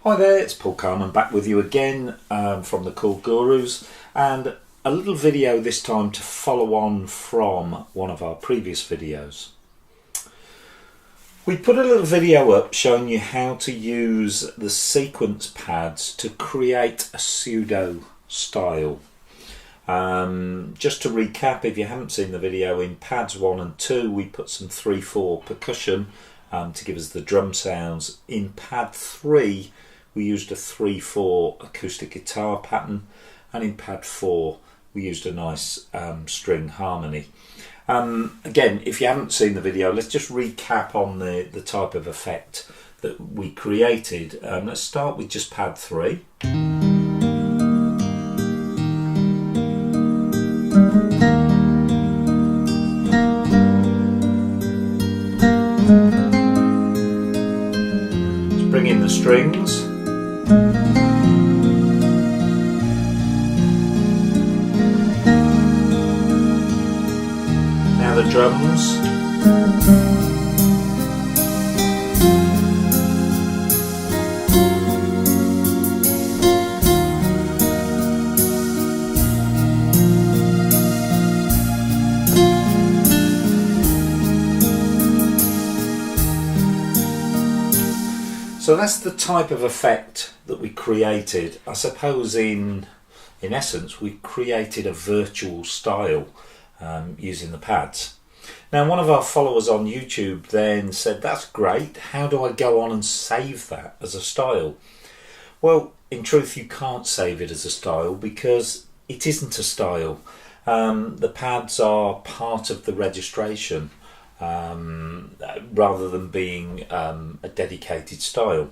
Hi there, it's Paul Carman back with you again from the Korg Gurus, and a little video this time to follow on from one of our previous videos. We put a little video up showing you how to use the sequence pads to create a pseudo style. Just to recap, if you haven't seen the video, in pads 1 and 2 we put some 3/4 percussion to give us the drum sounds. In pad 3 we used a 3/4 acoustic guitar pattern, and in pad 4 we used a nice string harmony. Again, if you haven't seen the video, let's just recap on the type of effect that we created. Let's start with just pad 3. Let's bring in the strings. Now the drums. So that's the type of effect that we created. I suppose in essence we created a virtual style using the pads. Now, one of our followers on YouTube then said, that's great, how do I go on and save that as a style? Well, in truth you can't save it as a style because it isn't a style. The pads are part of the registration rather than being a dedicated style.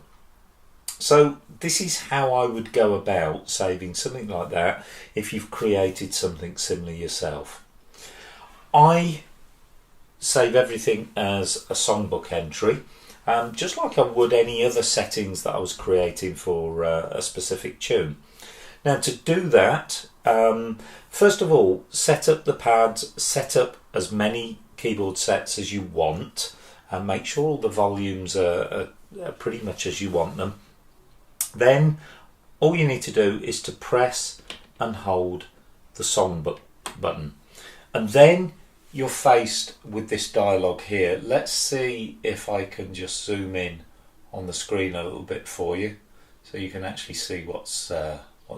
So this is how I would go about saving something like that if you've created something similar yourself. I save everything as a songbook entry, just like I would any other settings that I was creating for a specific tune. Now, to do that, first of all, set up the pads, set up as many keyboard sets as you want, and make sure all the volumes are pretty much as you want them. Then all you need to do is to press and hold the Songbook button, and then you're faced with this dialogue here. Let's see if I can just zoom in on the screen a little bit for you so you can actually see what's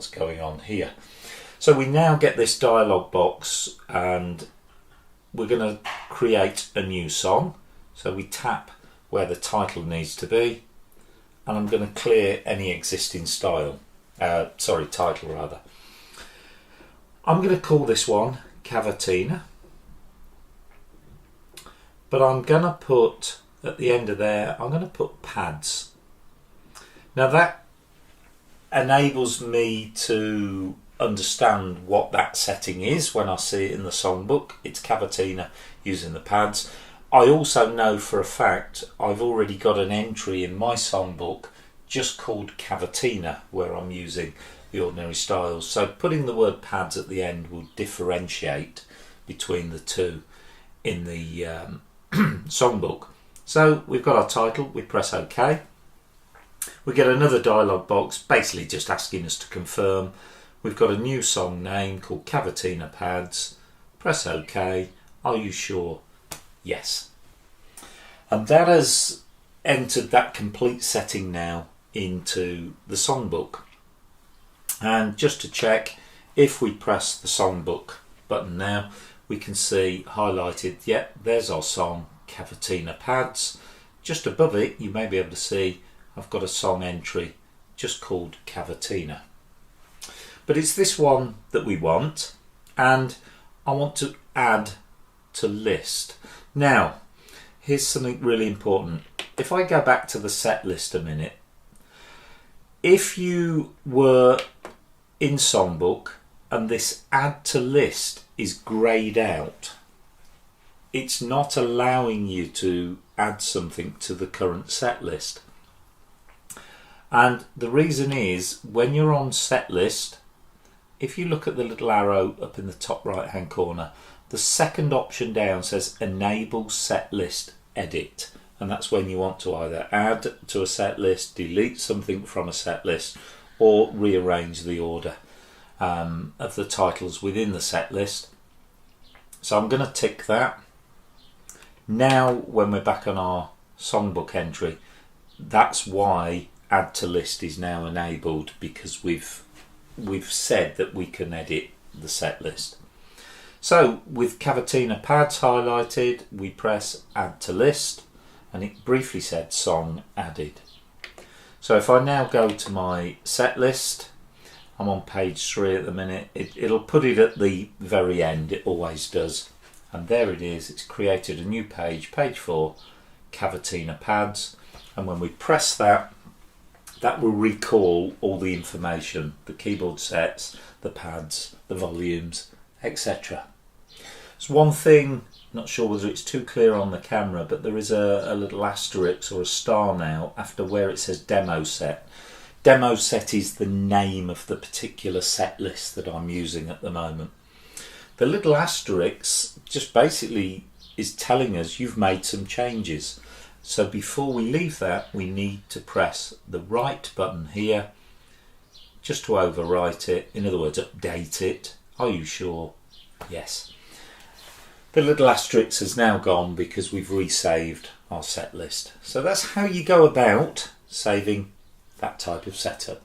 going on here. So we now get this dialogue box, and we're going to create a new song. So we tap where the title needs to be, and I'm going to clear any existing title rather. I'm going to call this one Cavatina, but I'm going to put at the end of there, I'm going to put pads. Now that enables me to understand what that setting is when I see it in the songbook. It's Cavatina using the pads. I also know for a fact I've already got an entry in my songbook just called Cavatina where I'm using the ordinary styles. So putting the word pads at the end will differentiate between the two in the songbook. So we've got our title, we press OK. We get another dialog box basically just asking us to confirm. We've got a new song name called Cavatina Pads. Press OK. Are you sure? Yes. And that has entered that complete setting now into the songbook. And just to check, if we press the songbook button now, we can see highlighted, yep, there's our song Cavatina Pads. Just above it you may be able to see I've got a song entry just called Cavatina. But it's this one that we want, and I want to add to list. Now, here's something really important. If I go back to the set list a minute, if you were in Songbook and this add to list is greyed out, it's not allowing you to add something to the current set list. And the reason is, when you're on set list, if you look at the little arrow up in the top right hand corner, the second option down says enable set list edit, and that's when you want to either add to a set list, delete something from a set list, or rearrange the order of the titles within the set list. So I'm going to tick that. Now when we're back on our songbook entry, that's why add to list is now enabled, because we've said that we can edit the set list. So with Cavatina pads highlighted, we press add to list, and it briefly said song added. So if I now go to my set list, I'm on page 3 at the minute, it'll put it at the very end, it always does. And there it is, it's created a new page, page 4, Cavatina pads. And when we press that, that will recall all the information, the keyboard sets, the pads, the volumes, etc. There's one thing, not sure whether it's too clear on the camera, but there is a little asterisk or a star now after where it says demo set. Demo set is the name of the particular set list that I'm using at the moment. The little asterisk just basically is telling us you've made some changes. So before we leave that, we need to press the right button here just to overwrite it. In other words, update it. Are you sure? Yes. The little asterisk has now gone because we've resaved our set list. So that's how you go about saving that type of setup.